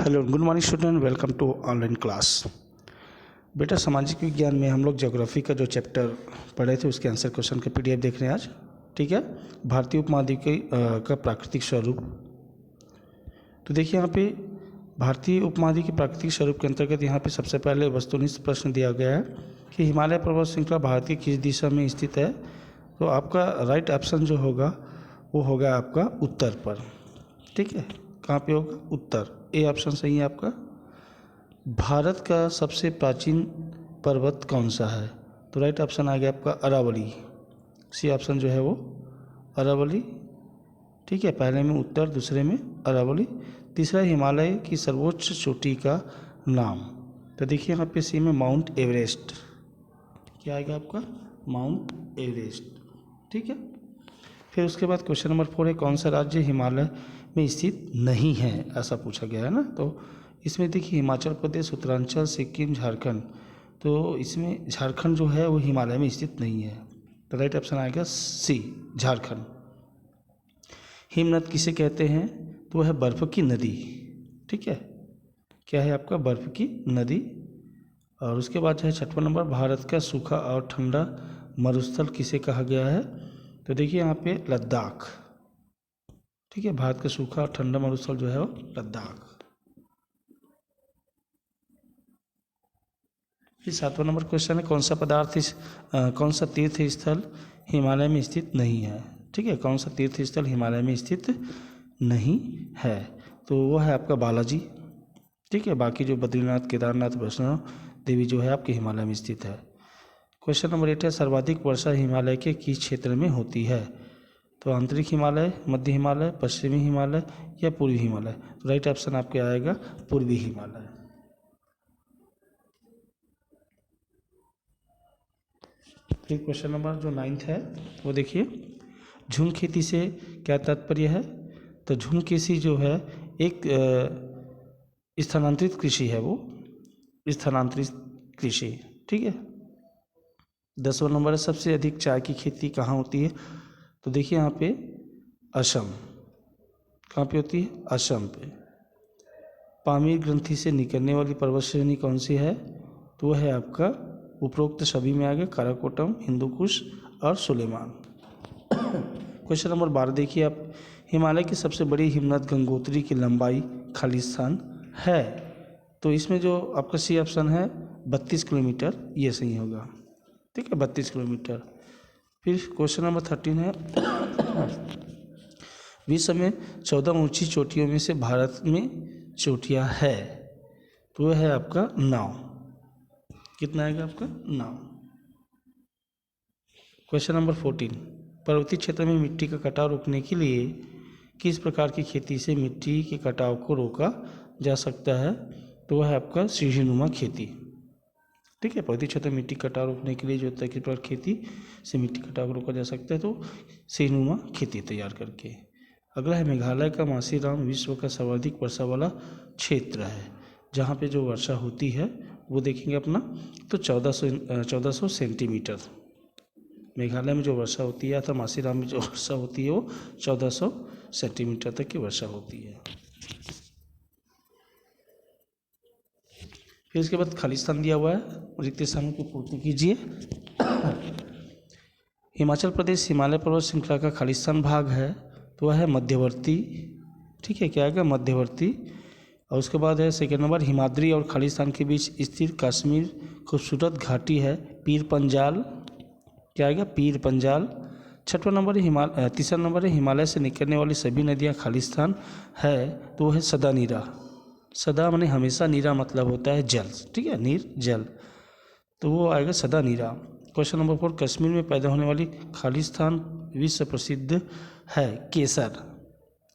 Hello good morning student, welcome to online class. बेटा सामाजिक विज्ञान में हम लोग ज्योग्राफी का जो चैप्टर पढ़े थे उसके आंसर क्वेश्चन के पीडीएफ देख रहे हैं आज। ठीक है, भारतीय उपमहाद्वीप का प्राकृतिक स्वरूप। तो देखिए यहाँ पे भारतीय उपमहाद्वीप के प्राकृतिक स्वरूप के अंतर्गत यहाँ पे सबसे पहले वस्तुनिष्ठ प्रश्न दिया गया है कि हिमालय पर्वत श्रृंखला भारत की किस दिशा में स्थित है। तो आपका राइट ऑप्शन जो होगा वो होगा आपका उत्तर पर। ठीक है, कहाँ पे होगा? उत्तर। ए ऑप्शन सही है आपका। भारत का सबसे प्राचीन पर्वत कौन सा है? तो राइट ऑप्शन आ गया आपका अरावली। सी ऑप्शन जो है वो अरावली। ठीक है, पहले में उत्तर, दूसरे में अरावली। तीसरा हिमालय की सर्वोच्च चोटी का नाम। तो देखिए यहाँ पे सी में माउंट एवरेस्ट। क्या आएगा आपका? Mount Everest. ठीक है, फिर उसके बाद क्वेश्चन नंबर 4 है कौन सा राज्य हिमालय में स्थित नहीं है, ऐसा पूछा गया है ना। तो इसमें देखिए हिमाचल प्रदेश, उत्तरांचल, सिक्किम, झारखंड। तो इसमें झारखंड जो है वो हिमालय में स्थित नहीं है। तो राइट ऑप्शन आएगा सी, झारखंड। हिमनद किसे कहते हैं? तो वह है बर्फ़ की नदी। ठीक है, क्या है आपका? बर्फ़ की नदी। और उसके बाद जो है 6वां नंबर, भारत का सूखा और ठंडा मरुस्थल किसे कहा गया है? तो देखिए यहाँ पे लद्दाख। ठीक है, भारत का सूखा और ठंडा मरुस्थल जो है वो लद्दाख। फिर 7वां नंबर क्वेश्चन है कौन सा तीर्थ स्थल हिमालय में स्थित नहीं है? ठीक है, कौन सा तीर्थ स्थल हिमालय में स्थित नहीं है? तो वो है आपका बालाजी। ठीक है, बाकी जो बद्रीनाथ, केदारनाथ, वैष्णो देवी जो है आपके हिमालय में स्थित है। क्वेश्चन नंबर 8 है सर्वाधिक वर्षा हिमालय के किस क्षेत्र में होती है? तो आंतरिक हिमालय, मध्य हिमालय, पश्चिमी हिमालय या पूर्वी हिमालय। तो राइट ऑप्शन आपके आएगा पूर्वी हिमालय। फिर क्वेश्चन नंबर जो 9 है वो देखिए झूम खेती से क्या तात्पर्य है? तो झूम खेती जो है एक स्थानांतरित कृषि है, वो स्थानांतरित कृषि। ठीक है, 10वां नंबर है सबसे अधिक चाय की खेती कहाँ होती है? तो देखिए यहाँ पे असम। कहाँ पे होती है? असम पे। पामीर ग्रंथि से निकलने वाली पर्वत श्रेणी कौन सी है? तो वह है आपका उपरोक्त सभी में आ गया काराकोटम, हिंदुकुश और सुलेमान। क्वेश्चन नंबर 12 देखिए आप, हिमालय की सबसे बड़ी हिमनद गंगोत्री की लंबाई खालिस्तान है। तो इसमें जो आपका सी ऑप्शन है 32 किलोमीटर, ये सही होगा। ठीक है, 32 किलोमीटर। फिर क्वेश्चन नंबर 13 है विश्व में 14 ऊंची चोटियों में से भारत में चोटियां है। तो वह है आपका 9। कितना आएगा आपका? 9। क्वेश्चन नंबर 14, पर्वतीय क्षेत्र में मिट्टी का कटाव रोकने के लिए किस प्रकार की खेती से मिट्टी के कटाव को रोका जा सकता है? तो वह है आपका सीढ़ीनुमा खेती। ठीक है, पर्वतीय क्षेत्र में मिट्टी कटाव रोकने के लिए जो किस प्रकार खेती से मिट्टी कटाव को रोका जा सकता है? तो सीढ़ीनुमा खेती तैयार करके। अगला है मेघालय का मासीराम विश्व का सर्वाधिक वर्षा वाला क्षेत्र है। जहाँ पे जो वर्षा होती है वो देखेंगे अपना तो 1400 सेंटीमीटर। मेघालय में जो वर्षा होती है अथवा मासीराम में जो वर्षा होती है वो 1400 सेंटीमीटर तक की वर्षा होती है। फिर इसके बाद खालिस्तान दिया हुआ है, रिक्त स्थानों की पूर्ति कीजिए। हिमाचल प्रदेश हिमालय पर्वत श्रृंखला का खालिस्तान भाग है। तो वह है मध्यवर्ती। ठीक है, क्या आएगा? मध्यवर्ती। और उसके बाद है सेकेंड नंबर, हिमाद्री और खालिस्तान के बीच स्थित कश्मीर खूबसूरत घाटी है पीर पंजाल। क्या आएगा? पीर पंजाल। 6वां नंबर तीसरा नंबर है हिमालय से निकलने वाली सभी नदियाँ खालिस्तान है। तो वह है सदा नीरा। सदा माने हमेशा, नीरा मतलब होता है जल। ठीक है, नीर जल, तो वो आएगा सदा नीरा। क्वेश्चन नंबर 4, कश्मीर में पैदा होने वाली खालिस्तान विश्व प्रसिद्ध है केसर।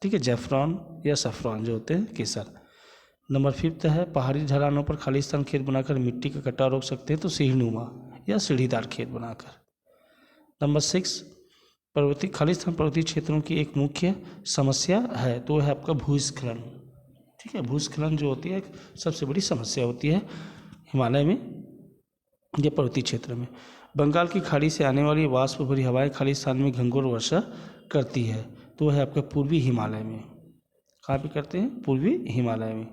ठीक है, जैफरान या सफ़रान जो होते हैं केसर। नंबर 5 है पहाड़ी ढलानों पर खालिस्तान खेत बनाकर मिट्टी का कटाव रोक सकते हैं। तो सीढ़ीनुमा या सीढ़ीदार खेत बनाकर। नंबर 6, खालिस्तान पर्वतीय क्षेत्रों की एक मुख्य समस्या है। तो वह है आपका भूस्खलन। ठीक है, भूस्खलन जो होती है सबसे बड़ी समस्या होती है हिमालय में या पर्वतीय क्षेत्र में। बंगाल की खाड़ी से आने वाली वाष्प भरी हवाएं खालिस्तान में घनघोर वर्षा करती है। तो वह है आपका पूर्वी हिमालय में। कहाँ पे करते हैं? पूर्वी हिमालय में।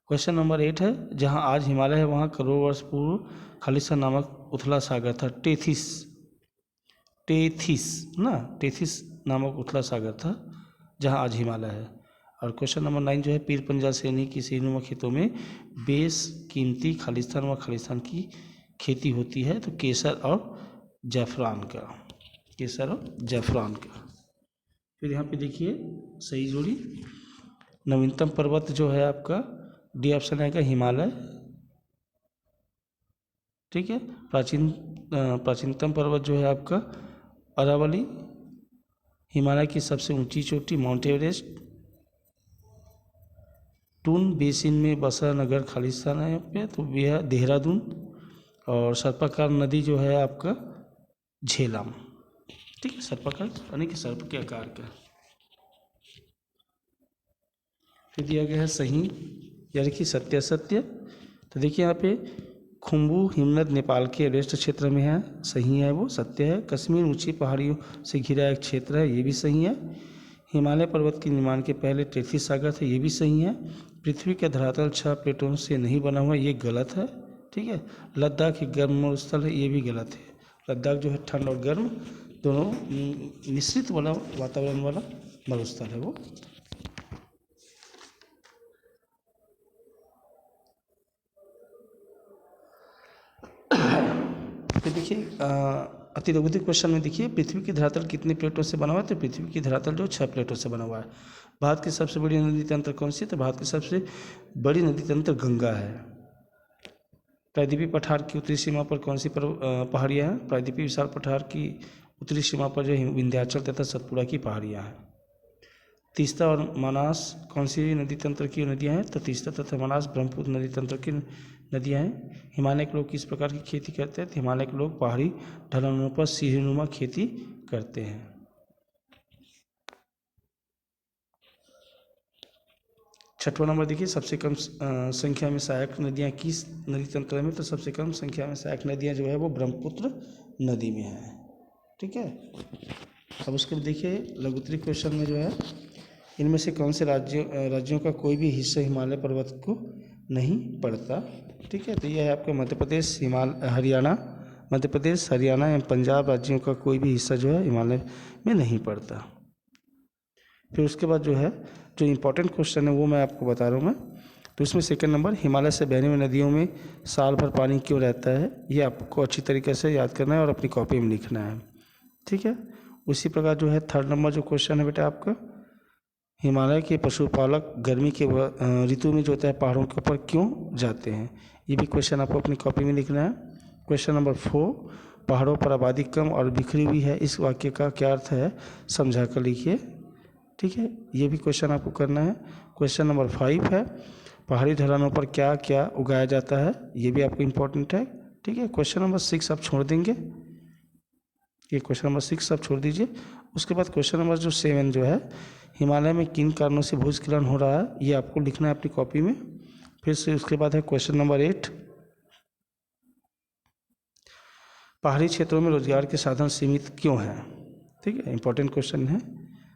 क्वेश्चन नंबर 8 है, जहाँ आज हिमालय है वहाँ करोड़ वर्ष पूर्व खालिस्तान नामक उथला सागर था। टेथिस टेथिस ना टेथिस नामक उथला सागर था जहाँ आज हिमालय है। और क्वेश्चन नंबर 9 जो है, पीर पंजा श्रेणी की सीनुमा खेतों में बेस कीमती खालिस्तान व खालिस्तान की खेती होती है, तो केसर और जैफरान का, केसर और जैफरान का। फिर यहाँ पे देखिए सही जोड़ी, नवीनतम पर्वत जो है आपका डी ऑप्शन आएगा हिमालय, ठीक है। प्राचीनतम पर्वत जो है आपका अरावली, हिमालय की सबसे ऊंची चोटी माउंट एवरेस्ट, टून बेसिन में बसा नगर खालिस्तान है यहाँ पे, तो यह देहरादून, और सर्पाकार नदी जो है आपका झेलम, ठीक है। सर्पाकार यानी कि सर्प के आकार का। फिर दिया गया है सही यानी कि सत्य असत्य, तो देखिए यहाँ पे खुम्बू हिमनद नेपाल के एवरेस्ट क्षेत्र में है, सही है वो, सत्य है। कश्मीर ऊंची पहाड़ियों से घिरा एक क्षेत्र है, ये भी सही है। हिमालय पर्वत के निर्माण के पहले टेथिस सागर थे, ये भी सही है। पृथ्वी का धरातल 6 प्लेटों से नहीं बना हुआ, ये गलत है, ठीक है। लद्दाख एक गर्म मरुस्थल है, ये भी गलत है। लद्दाख जो है ठंड और गर्म दोनों मिश्रित वाला वातावरण वाला मरुस्थल है वो। फिर देखिए अति लघुत्तम क्वेश्चन में देखिए, पृथ्वी की धरातल कितने प्लेटों से बना हुआ है, तो पृथ्वी की धरातल जो 6 प्लेटों से बना हुआ है। भारत की सबसे बड़ी नदी तंत्र कौन सी है, तो भारत की सबसे बड़ी नदी तंत्र गंगा है। प्रायद्वीपीय पठार की उत्तरी सीमा पर कौन सी पहाड़ियाँ हैं, प्रायद्वीपीय विशाल पठार की उत्तरी सीमा पर जो विंध्याचल तथा सतपुड़ा की पहाड़ियाँ हैं। तीस्ता और मनास कौन सी नदी तंत्र की नदियाँ हैं, तो तीस्ता तथा मनास ब्रह्मपुत्र नदी तंत्र की नदियाँ हैं। हिमालय के लोग किस प्रकार की खेती करते हैं, तो हिमालय के लोग पहाड़ी ढलानों पर सीढ़ीनुमा खेती करते हैं। छठवां नंबर देखिए, सबसे कम संख्या में सहायक नदियाँ किस नदी तंत्र में, तो सबसे कम संख्या में सहायक नदियाँ जो है वो ब्रह्मपुत्र नदी में है, ठीक है। अब उसके देखिए लघुत्तरी क्वेश्चन में जो है, इनमें से कौन से राज्यों का कोई भी हिस्सा हिमालय पर्वत को नहीं पड़ता, ठीक है। तो यह है आपका मध्य प्रदेश, हरियाणा, मध्य प्रदेश, हरियाणा एवं पंजाब राज्यों का कोई भी हिस्सा जो है हिमालय में नहीं पड़ता। फिर उसके बाद जो है जो इम्पोर्टेंट क्वेश्चन है वो मैं आपको बता रहा हूँ मैं, तो इसमें सेकंड नंबर, हिमालय से बहने हुई नदियों में साल भर पानी क्यों रहता है, ये आपको अच्छी तरीके से याद करना है और अपनी कॉपी में लिखना है, ठीक है। उसी प्रकार जो है थर्ड नंबर जो क्वेश्चन है बेटा आपका, हिमालय के पशुपालक गर्मी के ऋतु में जो होता है पहाड़ों के ऊपर क्यों जाते हैं, ये भी क्वेश्चन आपको अपनी कॉपी में लिखना है। क्वेश्चन नंबर 4, पहाड़ों पर आबादी कम और बिखरी हुई है, इस वाक्य का क्या अर्थ है, समझा कर लिखिए, ठीक है। ये भी क्वेश्चन आपको करना है। क्वेश्चन नंबर 5 है, पहाड़ी ढलानों पर क्या क्या उगाया जाता है, ये भी आपको इम्पोर्टेंट है, ठीक है। क्वेश्चन नंबर 6 आप छोड़ देंगे, ये क्वेश्चन नंबर 6 आप छोड़ दीजिए। उसके बाद क्वेश्चन नंबर जो 7 जो है, हिमालय में किन कारणों से भूस्खलन हो रहा है, ये आपको लिखना है अपनी कॉपी में। फिर से उसके बाद है क्वेश्चन नंबर 8, पहाड़ी क्षेत्रों में रोजगार के साधन सीमित क्यों हैं, ठीक है, इंपॉर्टेंट क्वेश्चन है।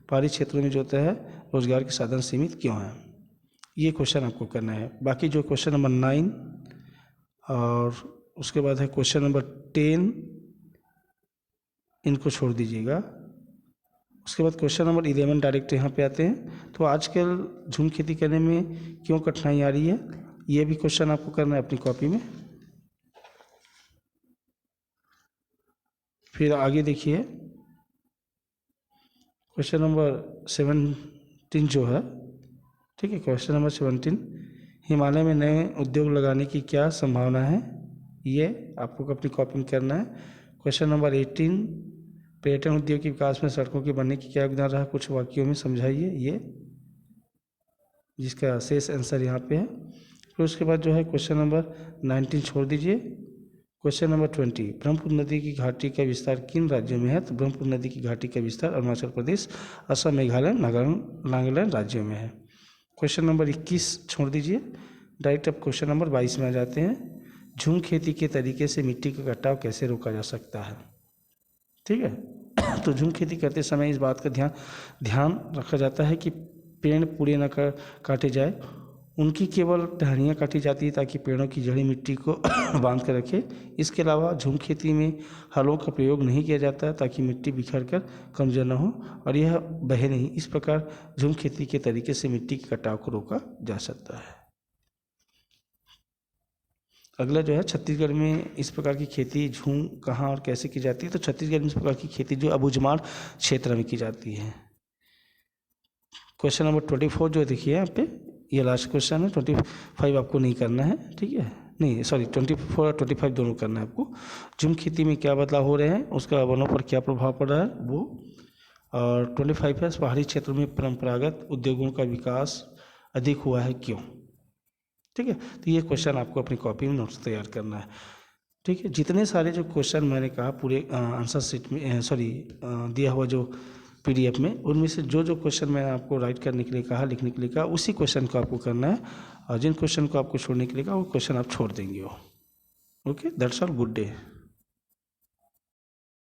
पहाड़ी क्षेत्रों में जो होता है रोजगार के साधन सीमित क्यों हैं, ये क्वेश्चन आपको करना है। बाकी जो क्वेश्चन नंबर 9 और उसके बाद है क्वेश्चन नंबर 10, इनको छोड़ दीजिएगा। उसके बाद क्वेश्चन नंबर 11 डायरेक्ट यहाँ पे आते हैं, तो आजकल झूम खेती करने में क्यों कठिनाई आ रही है, ये भी क्वेश्चन आपको करना है अपनी कॉपी में। फिर आगे देखिए क्वेश्चन नंबर 17 जो है, ठीक है, क्वेश्चन नंबर 17, हिमालय में नए उद्योग लगाने की क्या संभावना है, ये आपको अपनी कॉपी में करना है। क्वेश्चन नंबर 18, पर्यटन उद्योग के विकास में सड़कों के बनने की क्या योगदान रहा, कुछ वाक्यों में समझाइए, ये जिसका शेष आंसर यहाँ पे है। फिर उसके बाद जो है क्वेश्चन नंबर 19 छोड़ दीजिए। क्वेश्चन नंबर 20, ब्रह्मपुत्र नदी की घाटी का विस्तार किन राज्यों में है, तो ब्रह्मपुत्र नदी की घाटी का विस्तार अरुणाचल प्रदेश, असम, मेघालय, नागालैंड राज्यों में है। क्वेश्चन नंबर 21 छोड़ दीजिए, डायरेक्ट अब क्वेश्चन नंबर 22 में आ जाते हैं। झूम खेती के तरीके से मिट्टी का कटाव कैसे रोका जा सकता है, ठीक है। तो झूम खेती करते समय इस बात का ध्यान रखा जाता है कि पेड़ पूरे न काटे जाए, उनकी केवल टहनियाँ काटी जाती है ताकि पेड़ों की जड़ी मिट्टी को बांध कर रखे। इसके अलावा झूम खेती में हलों का प्रयोग नहीं किया जाता है ताकि मिट्टी बिखर कर कमजोर न हो और यह बहे नहीं। इस प्रकार झूम खेती के तरीके से मिट्टी के कटाव को रोका जा सकता है। अगला जो है छत्तीसगढ़ में इस प्रकार की खेती झूम कहाँ और कैसे की जाती है। तो छत्तीसगढ़ में इस प्रकार की खेती जो अबूझमाड़ क्षेत्र में की जाती है। क्वेश्चन नंबर 24 जो देखिए यहाँ पे, ये लास्ट क्वेश्चन है। 25 आपको नहीं करना है, ठीक है, नहीं सॉरी 24 और 25 दोनों करना है आपको। झूम खेती में क्या बदलाव हो रहे हैं, उसका वनों पर क्या प्रभाव पड़ रहा है वो, और 25 है पहाड़ी क्षेत्रों में परंपरागत उद्योगों का विकास अधिक हुआ है क्यों। ठीक है, तो ये क्वेश्चन आपको अपनी कॉपी में नोट्स तैयार करना है। ठीक है, जितने सारे जो क्वेश्चन मैंने कहा पूरे आंसर शीट में दिया हुआ जो PDF में, उनमें से जो जो क्वेश्चन मैंने आपको राइट करने के लिए कहा, लिखने के लिए कहा, उसी क्वेश्चन को आपको करना है और जिन क्वेश्चन को आपको छोड़ने के लिए कहा वो क्वेश्चन आप छोड़ देंगे। Okay, that's all, good day.